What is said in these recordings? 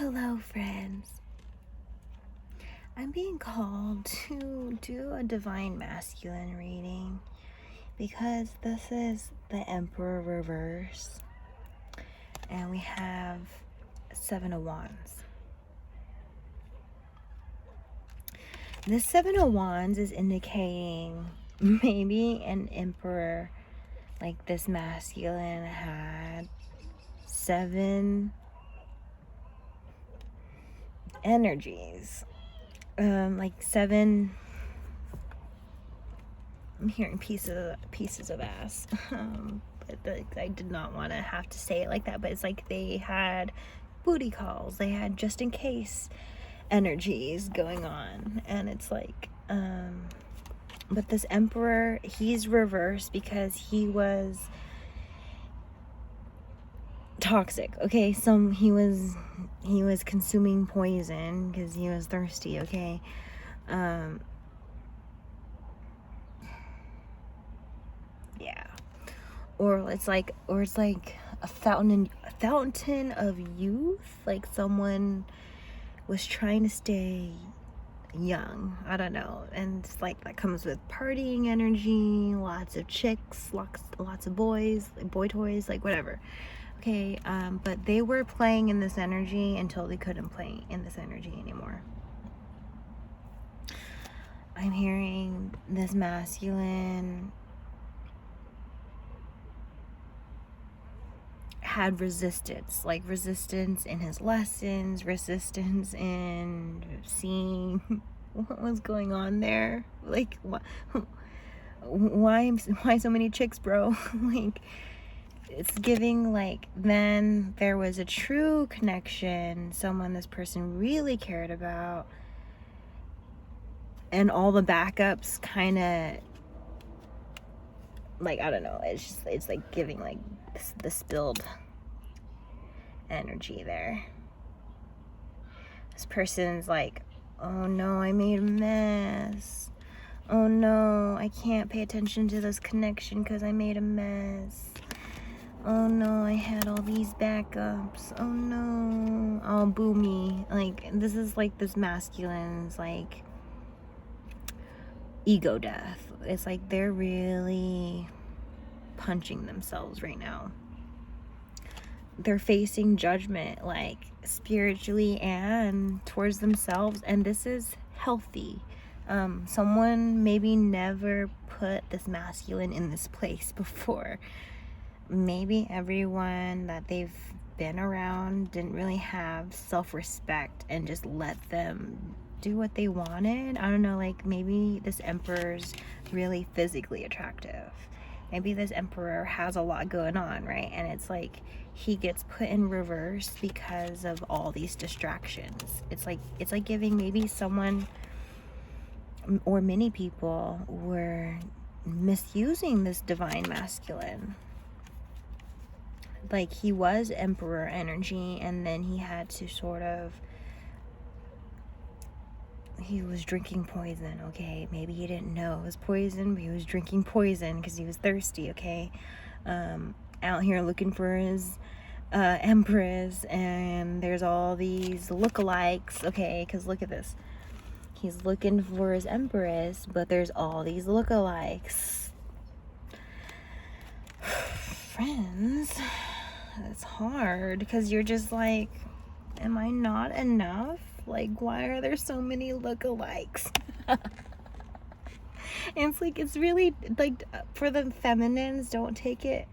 Hello, friends. I'm being called to do a divine masculine reading because this is the Emperor reverse and we have 7 of Wands. This 7 of Wands is indicating maybe an Emperor, like this masculine, had 7 energies. Like 7, I'm hearing pieces of ass. But I did not want to have to say it like that, but it's like they had booty calls, they had just in case energies going on, and it's like but this Emperor, he's reversed because he was toxic. Okay, he was consuming poison because he was thirsty. Okay, yeah, or it's like a fountain of youth, like someone was trying to stay young. I don't know, and it's like that comes with partying energy, lots of chicks, lots of boys, like boy toys, like whatever. Okay, but they were playing in this energy until they couldn't play in this energy anymore. I'm hearing this masculine had resistance, like resistance in his lessons, resistance in seeing what was going on there. Like, why so many chicks, bro? Like, it's giving like then there was a true connection, someone this person really cared about, and all the backups kind of, like, I don't know, it's like giving like the spilled energy there. This person's like, oh no, I made a mess. Oh no, I can't pay attention to this connection because I made a mess. Oh no, I had all these backups. Oh no. Oh, boo me. Like, this is like this masculine's like ego death. It's like they're really punching themselves right now. They're facing judgment, like spiritually and towards themselves, and this is healthy. Someone maybe never put this masculine in this place before. Maybe everyone that they've been around didn't really have self-respect and just let them do what they wanted. I don't know, like maybe this Emperor's really physically attractive. Maybe this Emperor has a lot going on, right? And it's like he gets put in reverse because of all these distractions. It's like giving maybe someone or many people were misusing this divine masculine. Like, he was Emperor energy, and then he had to sort of, he was drinking poison. Okay, maybe he didn't know it was poison, but he was drinking poison because he was thirsty. Okay, out here looking for his Empress, and there's all these lookalikes. Okay, because look at this, he's looking for his Empress, but there's all these lookalikes. Friends, it's hard because you're just like, am I not enough? Like, why are there so many lookalikes? And it's like, it's really like, for the feminines, don't take it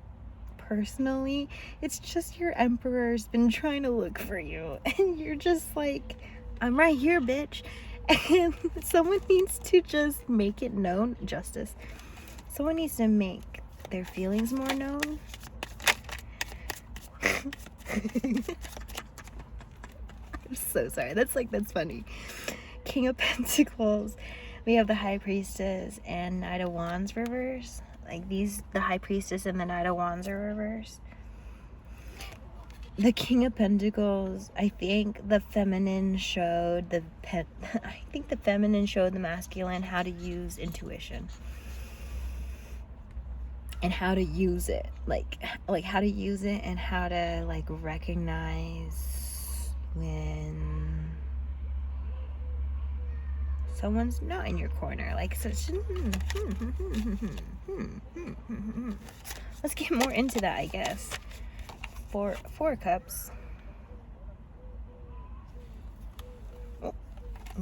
personally. It's just your Emperor's been trying to look for you, and you're just like, I'm right here, bitch. And someone needs to just make it known. Justice. Someone needs to make their feelings more known. I'm so sorry. That's funny. King of Pentacles. We have the High Priestess and Knight of Wands reverse. Like the High Priestess and the Knight of Wands are reverse. The King of Pentacles, I think the feminine showed the masculine how to use intuition. And how to use it, like how to use it, and how to like recognize when Someone's not in your corner. Like, such. Let's get more into that, I guess. Four of Cups. Oh,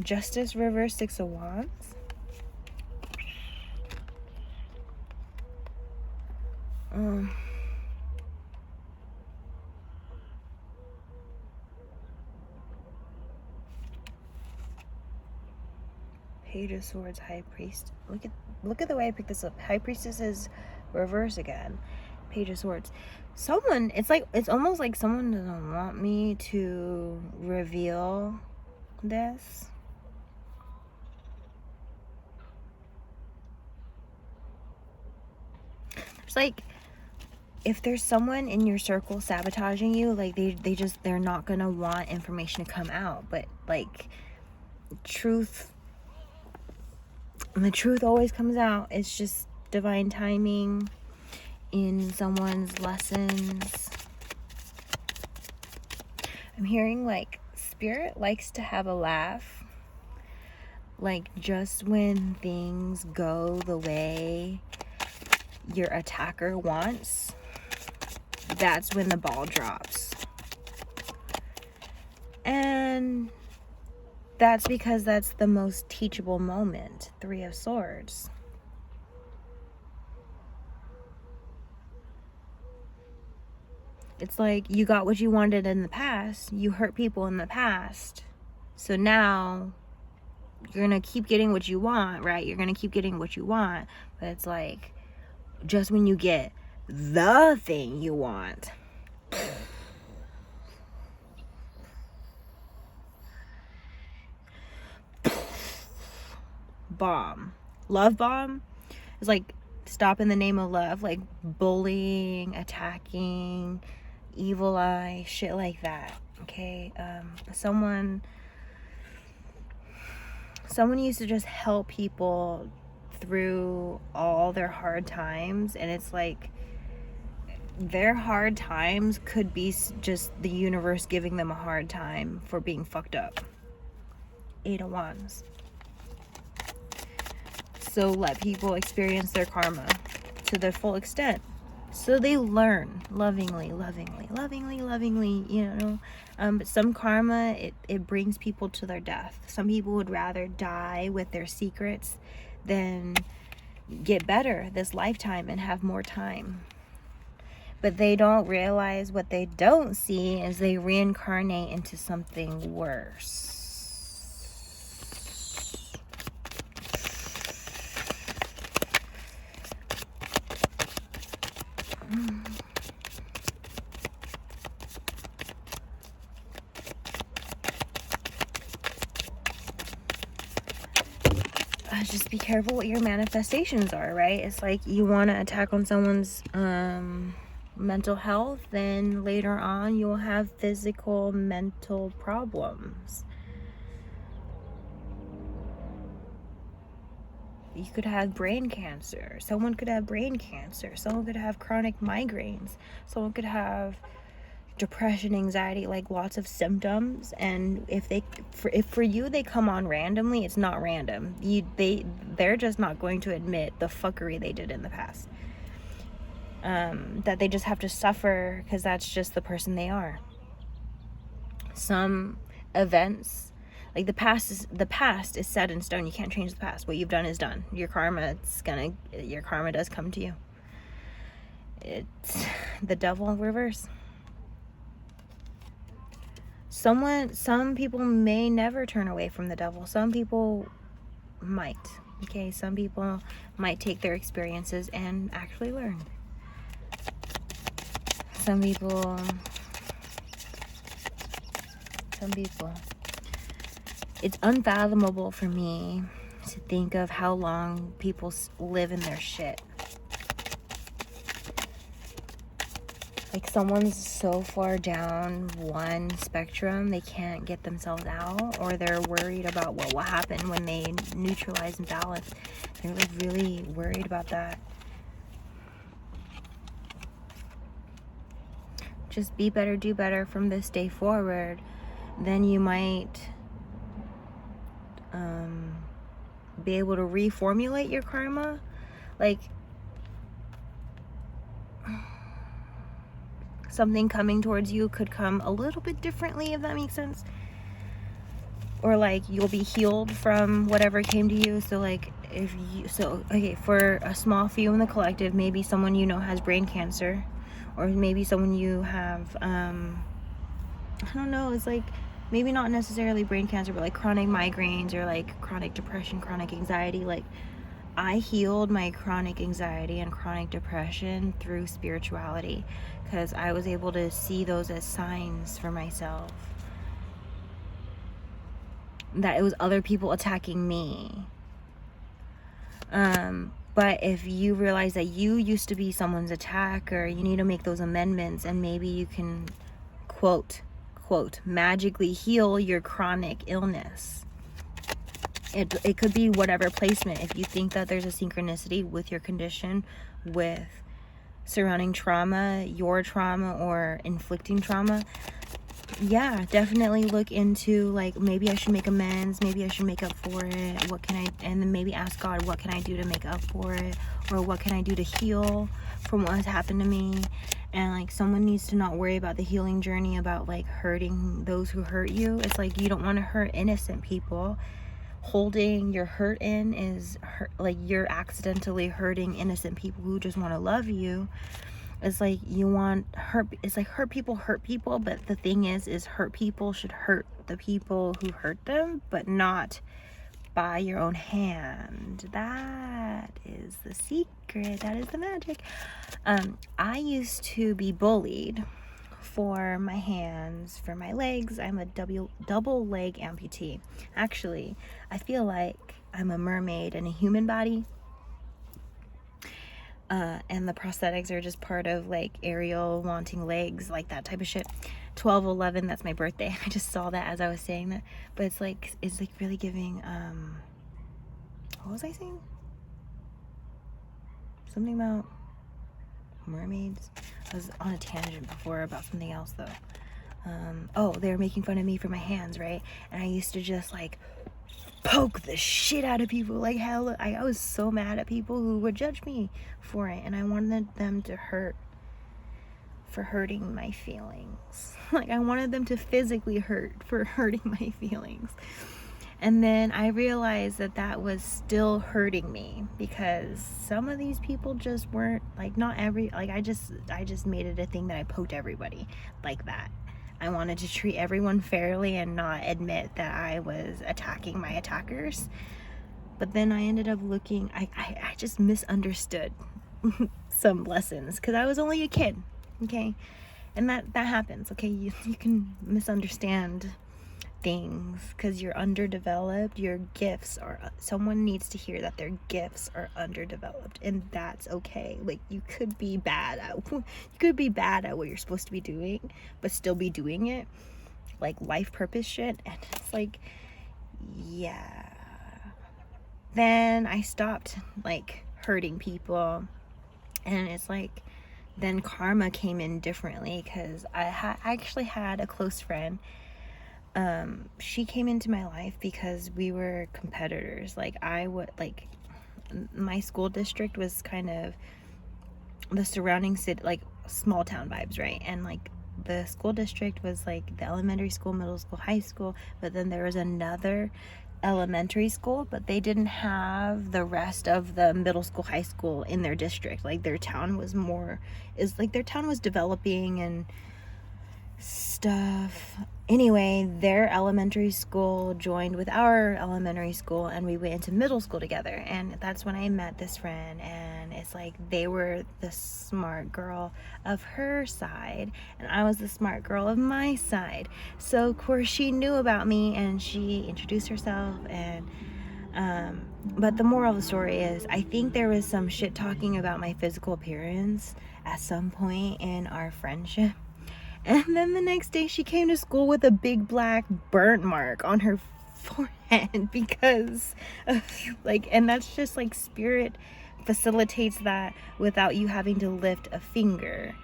Justice reverse, 6 of Wands. Page of Swords, High Priest. Look at the way I picked this up. High Priestess is reverse again. Page of Swords. Someone, it's almost like someone doesn't want me to reveal this. It's like, if there's someone in your circle sabotaging you, like they're not gonna want information to come out. But like, the truth always comes out. It's just divine timing in someone's lessons. I'm hearing like Spirit likes to have a laugh. Like, just when things go the way your attacker wants, that's when the ball drops. And that's because that's the most teachable moment. 3 of Swords. It's like, you got what you wanted in the past. You hurt people in the past. So now you're going to keep getting what you want, right? You're going to keep getting what you want. But it's like, just when you get the thing you want, bomb. Love bomb is like, stop in the name of love. Like bullying, attacking, evil eye, shit like that. Okay. Someone used to just help people through all their hard times, and it's like, their hard times could be just the universe giving them a hard time for being fucked up. 8 of Wands. So let people experience their karma to their full extent, so they learn lovingly, you know. But some karma, it brings people to their death. Some people would rather die with their secrets than get better this lifetime and have more time. But they don't realize, what they don't see is they reincarnate into something worse. Just be careful what your manifestations are, right? It's like, you want to attack on someone's mental health, then later on you'll have physical mental problems. You could have brain cancer. Someone could have brain cancer. Someone could have chronic migraines. Someone could have depression, anxiety, like lots of symptoms. And if for you they come on randomly, it's not random. They're just not going to admit the fuckery they did in the past. That they just have to suffer because that's just the person they are. Some events, like the past is set in stone. You can't change the past. What you've done is done. Your karma does come to you. It's the devil in reverse. Some people may never turn away from the devil. Some people might. Okay, some people might take their experiences and actually learn. Some people. It's unfathomable for me to think of how long people live in their shit. Like, someone's so far down one spectrum, they can't get themselves out, or they're worried about what will happen when they neutralize and balance. They're like really worried about that. Just be better, do better from this day forward. Then you might be able to reformulate your karma. Like, something coming towards you could come a little bit differently, if that makes sense. Or like you'll be healed from whatever came to you. So like if you, so okay, for a small few in the collective, maybe someone you know has brain cancer, or maybe someone you have I don't know, it's like maybe not necessarily brain cancer, but like chronic migraines or like chronic depression, chronic anxiety. Like, I healed my chronic anxiety and chronic depression through spirituality, because I was able to see those as signs for myself that it was other people attacking me. But if you realize that you used to be someone's attacker, you need to make those amendments, and maybe you can quote magically heal your chronic illness. It could be whatever placement. If you think that there's a synchronicity with your condition, with surrounding trauma, your trauma, or inflicting trauma, yeah, definitely look into like, maybe I should make amends, maybe I should make up for it. What can I, and then maybe ask God, what can I do to make up for it? Or what can I do to heal from what has happened to me? And like, someone needs to not worry about the healing journey about like hurting those who hurt you. It's like, you don't want to hurt innocent people. Holding your hurt in is like you're accidentally hurting innocent people who just want to love you. It's like you want hurt, it's like hurt people, but the thing is hurt people should hurt the people who hurt them, but not by your own hand. That is the secret. That is the magic. I used to be bullied for my hands, for my legs. I'm a double leg amputee. Actually, I feel like I'm a mermaid in a human body. And the prosthetics are just part of like Ariel wanting legs, like that type of shit. 12/11, that's my birthday. I just saw that as I was saying that. But it's like really giving, what was I saying? Something about mermaids. I was on a tangent before about something else though. Oh, they were making fun of me for my hands, right? And I used to just like poke the shit out of people like hell. I was so mad at people who would judge me for it, and I wanted them to hurt for hurting my feelings. Like, I wanted them to physically hurt for hurting my feelings. And then I realized that that was still hurting me, because some of these people just weren't like, not every, like I just made it a thing that I poked everybody like that. I wanted to treat everyone fairly and not admit that I was attacking my attackers. But then I ended up looking, I just misunderstood some lessons, because I was only a kid, okay? And that happens, okay? You can misunderstand things because you're underdeveloped. Your gifts are, someone needs to hear that their gifts are underdeveloped, and that's okay. Like, you could be bad at what you're supposed to be doing, but still be doing it, like life purpose shit. And it's like, yeah. Then I stopped like hurting people, and it's like, then karma came in differently, because I actually had a close friend. She came into my life because we were competitors. Like, my school district was kind of the surrounding city, like small town vibes, right? And like the school district was like the elementary school, middle school, high school, but then there was another elementary school, but they didn't have the rest of the middle school, high school in their district. Like, their town was developing and stuff. Anyway, their elementary school joined with our elementary school, and we went into middle school together. And that's when I met this friend, and it's like they were the smart girl of her side and I was the smart girl of my side. So of course she knew about me, and she introduced herself. And but the moral of the story is, I think there was some shit talking about my physical appearance at some point in our friendship. And then the next day she came to school with a big black burnt mark on her forehead because of, like, and that's just like, spirit facilitates that without you having to lift a finger.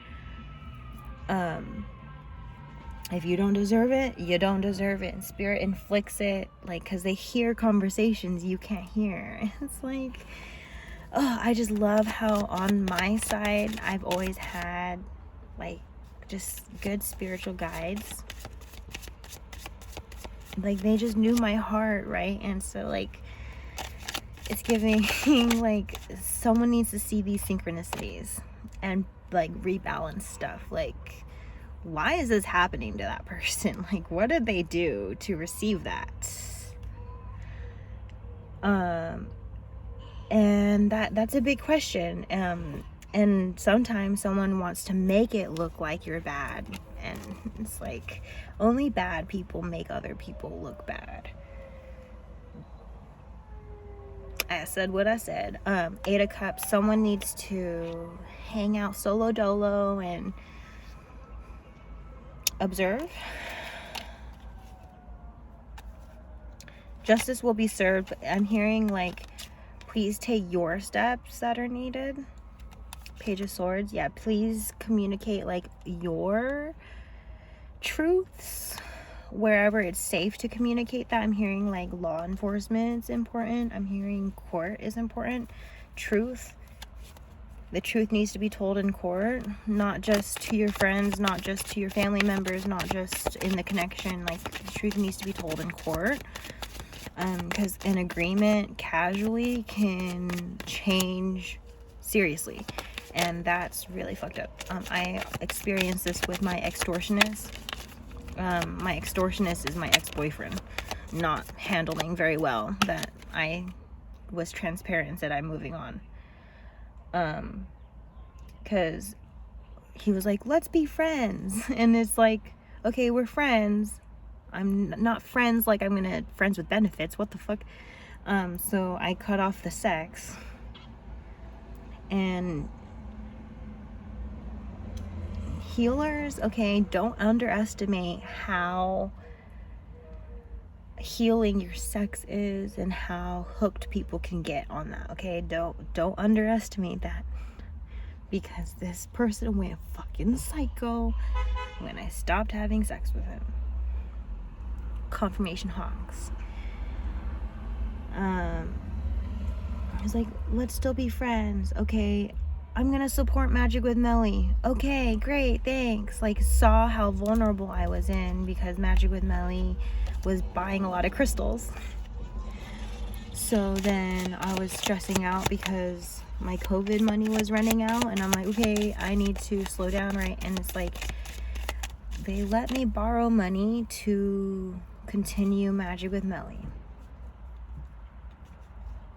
If you don't deserve it, you don't deserve it. And spirit inflicts it, like, because they hear conversations you can't hear. It's like, oh, I just love how on my side I've always had like just good spiritual guides. Like, they just knew my heart, right? And so like it's giving like someone needs to see these synchronicities and like rebalance stuff. Like, why is this happening to that person? Like, what did they do to receive that? And that's a big question. And sometimes someone wants to make it look like you're bad, and it's like, only bad people make other people look bad. I said what I said. 8 of Cups, someone needs to hang out solo dolo and observe. Justice will be served. I'm hearing like, please take your steps that are needed. Page of Swords, yeah, please communicate like your truths wherever it's safe to communicate that. I'm hearing like law enforcement is important. I'm hearing court is important. Truth. The truth needs to be told in court, not just to your friends, not just to your family members, not just in the connection. Like, the truth needs to be told in court. Because an agreement casually can change seriously. And that's really fucked up. I experienced this with my extortionist. My extortionist is my ex-boyfriend, not handling very well that I was transparent and said I'm moving on. Because he was like, let's be friends. And it's like, okay, we're friends. I'm not friends like I'm gonna friends with benefits. What the fuck? So I cut off the sex. And healers, okay, don't underestimate how healing your sex is and how hooked people can get on that. Okay, don't underestimate that, because this person went fucking psycho when I stopped having sex with him. Confirmation honks. He's like, let's still be friends. Okay, I'm gonna support Magic with Melly. Okay, great, thanks. Like, saw how vulnerable I was in because Magic with Melly was buying a lot of crystals. So then I was stressing out because my COVID money was running out, and I'm like, okay, I need to slow down, right? And it's like, they let me borrow money to continue Magic with Melly.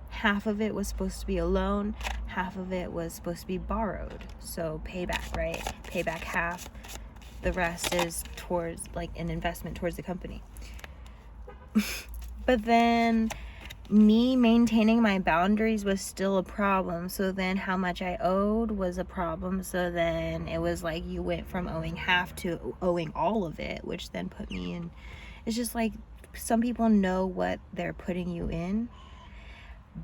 Half of it was supposed to be a loan, half of it was supposed to be borrowed. So payback, right? Payback half. The rest is towards like an investment towards the company. But then me maintaining my boundaries was still a problem. So then how much I owed was a problem. So then it was like, you went from owing half to owing all of it, which then put me in. It's just like, some people know what they're putting you in,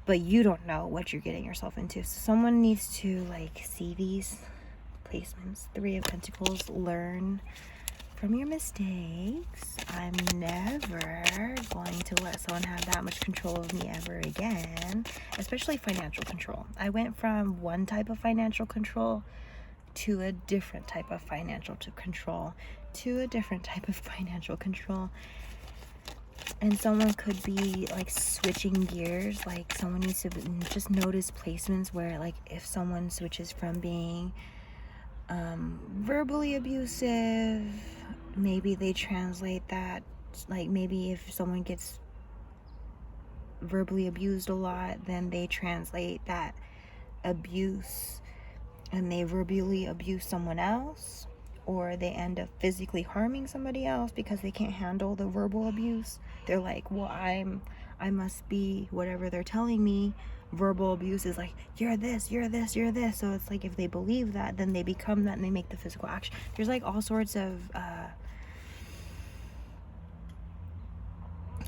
but you don't know what you're getting yourself into. So someone needs to like see these placements. 3 of Pentacles, learn from your mistakes. I'm never going to let someone have that much control of me ever again, especially financial control. I went from one type of financial control to a different type of financial control to a different type of financial control. And someone could be like switching gears. Like, someone needs to just notice placements where, like, if someone switches from being verbally abusive, maybe they translate that, like, maybe if someone gets verbally abused a lot, then they translate that abuse and they verbally abuse someone else, or they end up physically harming somebody else because they can't handle the verbal abuse. They're like, well, I must be whatever they're telling me. Verbal abuse is like, you're this, you're this, you're this. So it's like, if they believe that, then they become that and they make the physical action. There's like all sorts of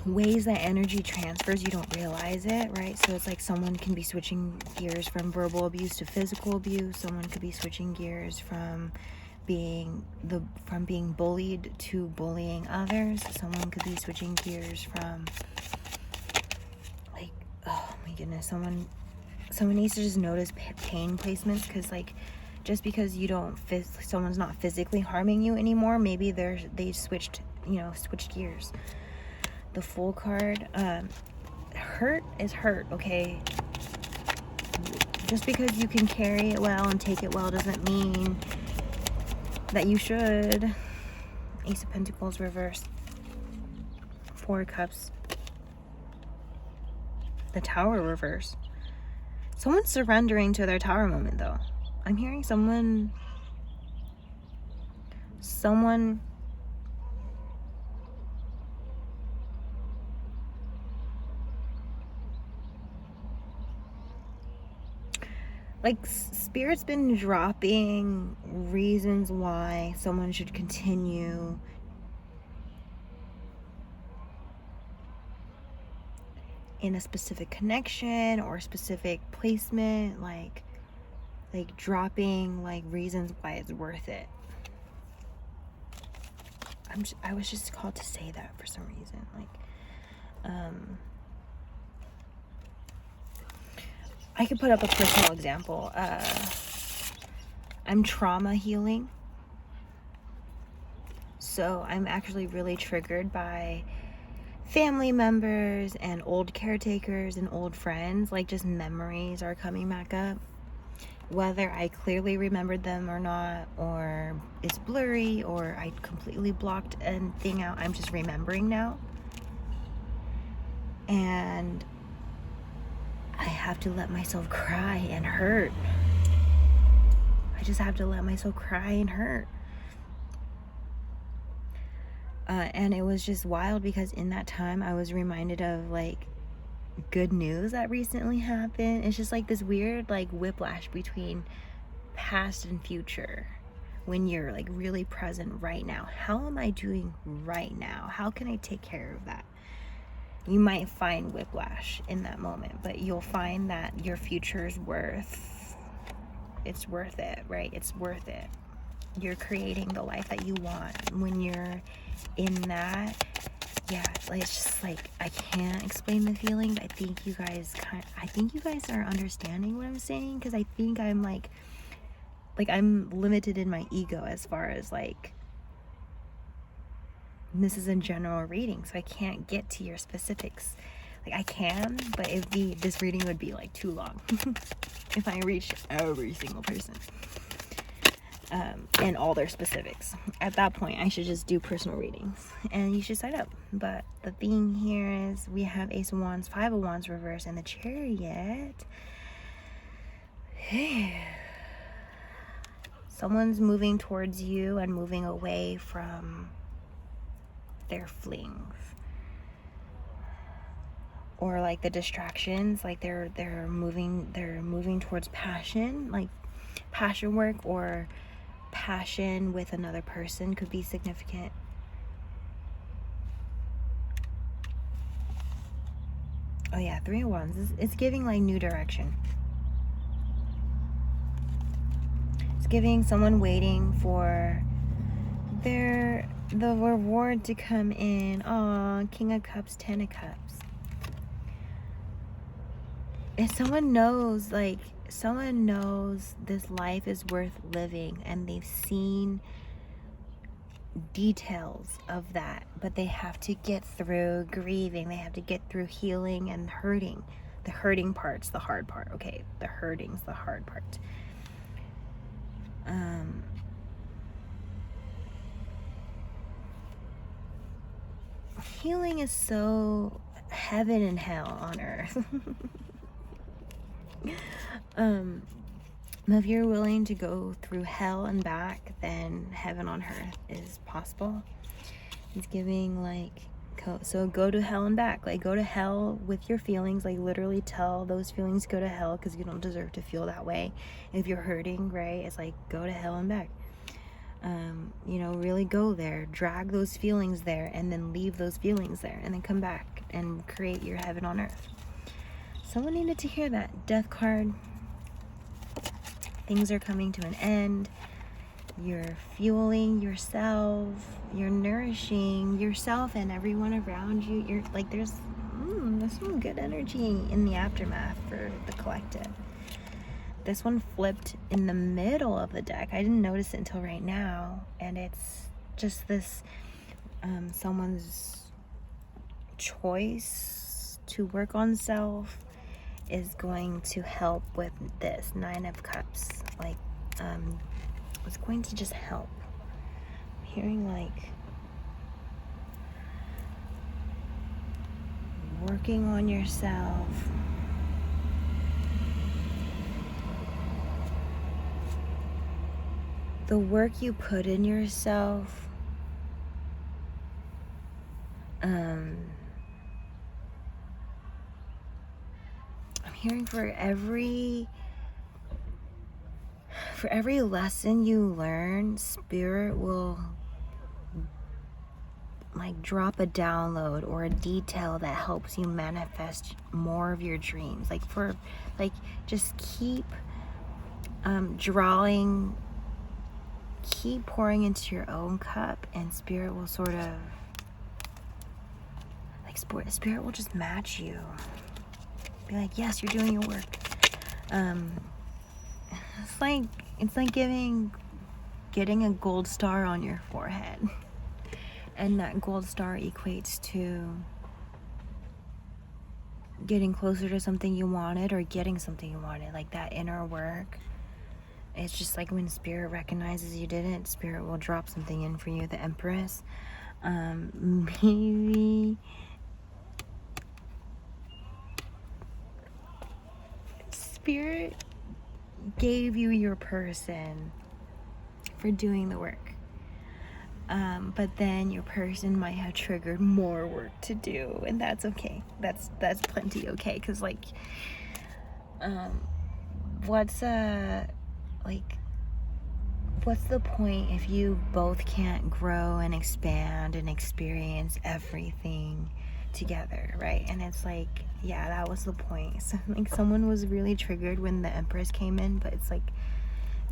ways that energy transfers, you don't realize it, right? So it's like, someone can be switching gears from verbal abuse to physical abuse. Someone could be switching gears from from being bullied to bullying others. Someone could be switching gears from, like, oh my goodness, someone needs to just notice pain placements, because like, just because you don't someone's not physically harming you anymore, maybe they switched gears. The Fool card, hurt is hurt, okay? Just because you can carry it well and take it well doesn't mean that you should. Ace of Pentacles reversed. Four of Cups. The Tower reversed. Someone's surrendering to their Tower moment, though. I'm hearing someone like, Spirit's been dropping reasons why someone should continue in a specific connection or specific placement, like dropping like reasons why it's worth it. I was just called to say that for some reason. Like, I could put up a personal example. I'm trauma healing. So I'm actually really triggered by family members and old caretakers and old friends. Like, just memories are coming back up. Whether I clearly remembered them or not, or it's blurry, or I completely blocked a thing out, I'm just remembering now. And I have to let myself cry and hurt. I just have to let myself cry and hurt. And it was just wild, because in that time I was reminded of like good news that recently happened. It's just like this weird like whiplash between past and future when you're like really present right now. How am I doing right now? How can I take care of that? You might find whiplash in that moment, but you'll find that your future's worth it, right? It's worth it. You're creating the life that you want when you're in that. Yeah, it's just like, I can't explain the feeling, but I think you guys are understanding what I'm saying, because I think I'm like I'm limited in my ego as far as like, this is a general reading, so I can't get to your specifics. Like, I can, but this reading would be like too long if I reached every single person and all their specifics. At that point, I should just do personal readings and you should sign up. But the thing here is we have Ace of Wands, Five of Wands reverse, and the Chariot. Someone's moving towards you and moving away from their flings, or like the distractions. Like they're moving towards passion, like passion work, or passion with another person could be significant. Oh yeah, Three of Wands. It's giving like new direction. It's giving someone waiting for the reward to come in. Aw, King of Cups, Ten of Cups. If someone knows this life is worth living, and they've seen details of that, but they have to get through grieving, they have to get through healing and hurting. The hurting part's the hard part, okay? The hurting's the hard part. Healing is so heaven and hell on earth. If you're willing to go through hell and back, then heaven on earth is possible. It's giving like, so go to hell and back. Like, go to hell with your feelings. Like, literally tell those feelings go to hell, because you don't deserve to feel that way. If you're hurting, right, it's like, go to hell and back. Really go there, drag those feelings there, and then leave those feelings there, and then come back and create your heaven on earth. Someone needed to hear that. Death card. Things are coming to an end. You're fueling yourself, you're nourishing yourself and everyone around you. You're like, there's some good energy in the aftermath for the collective. This one flipped in the middle of the deck. I didn't notice it until right now. And it's just this, someone's choice to work on self is going to help with this 9 of Cups. Like, it's going to just help. I'm hearing like working on yourself. The work you put in yourself, I'm hearing for every lesson you learn, Spirit will like drop a download or a detail that helps you manifest more of your dreams. Just keep drawing, keep pouring into your own cup, and Spirit will sort of like, Spirit will just match you. Be like, yes, you're doing your work. It's like getting a gold star on your forehead. And that gold star equates to getting closer to something you wanted or getting something you wanted, like that inner work. It's just like when Spirit recognizes you didn't, Spirit will drop something in for you, the Empress. Maybe Spirit gave you your person for doing the work. But then your person might have triggered more work to do, and that's okay. That's plenty okay, because like, what's the point if you both can't grow and expand and experience everything together, right? And it's like, yeah, that was the point. So like, someone was really triggered when the Empress came in, but it's like,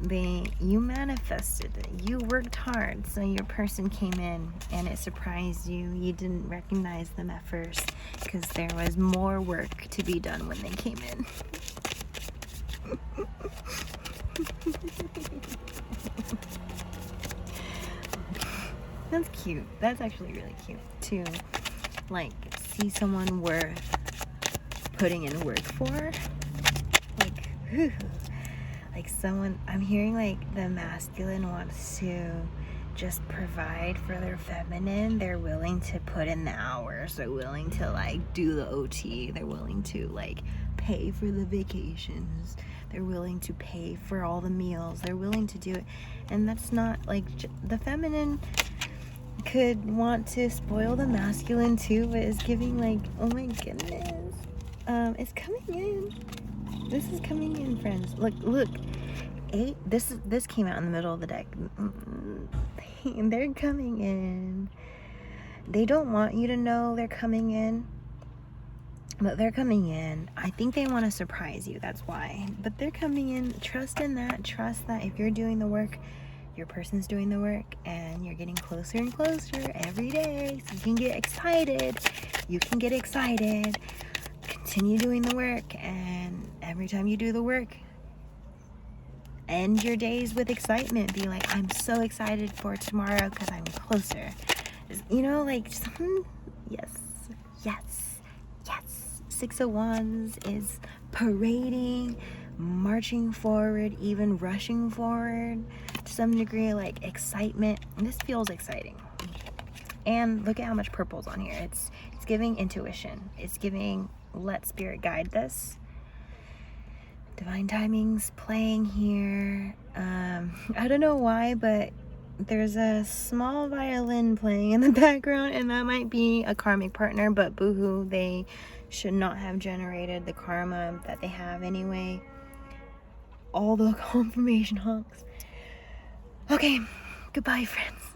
you manifested it, you worked hard, so your person came in and it surprised you. You didn't recognize them at first because there was more work to be done when they came in. That's cute. That's actually really cute to like see someone worth putting in work for. Like, whew. Like someone, I'm hearing like the masculine wants to just provide for their feminine. They're willing to put in the hours. They're willing to like do the OT. They're willing to like pay for the vacations. They're willing to pay for all the meals. They're willing to do it. And that's not like, the feminine could want to spoil the masculine too, but it's giving like, oh my goodness, it's coming in. This is coming in, friends. Look. 8. This came out in the middle of the deck. They're coming in. They don't want you to know they're coming in, but they're coming in. I think they want to surprise you. That's why. But they're coming in. Trust in that. Trust that if you're doing the work, your person's doing the work, and you're getting closer and closer every day. So you can get excited. Continue doing the work, and every time you do the work, end your days with excitement. Be like, I'm so excited for tomorrow because I'm closer. You know, like, yes. 6 of Wands is parading, marching forward, even rushing forward to some degree, like excitement. And this feels exciting. And look at how much purple's on here. It's giving intuition. It's giving, let Spirit guide this. Divine timing's playing here. I don't know why, but there's a small violin playing in the background, and that might be a karmic partner, but boohoo, they should not have generated the karma that they have anyway. All the confirmation honks. Okay, goodbye, friends.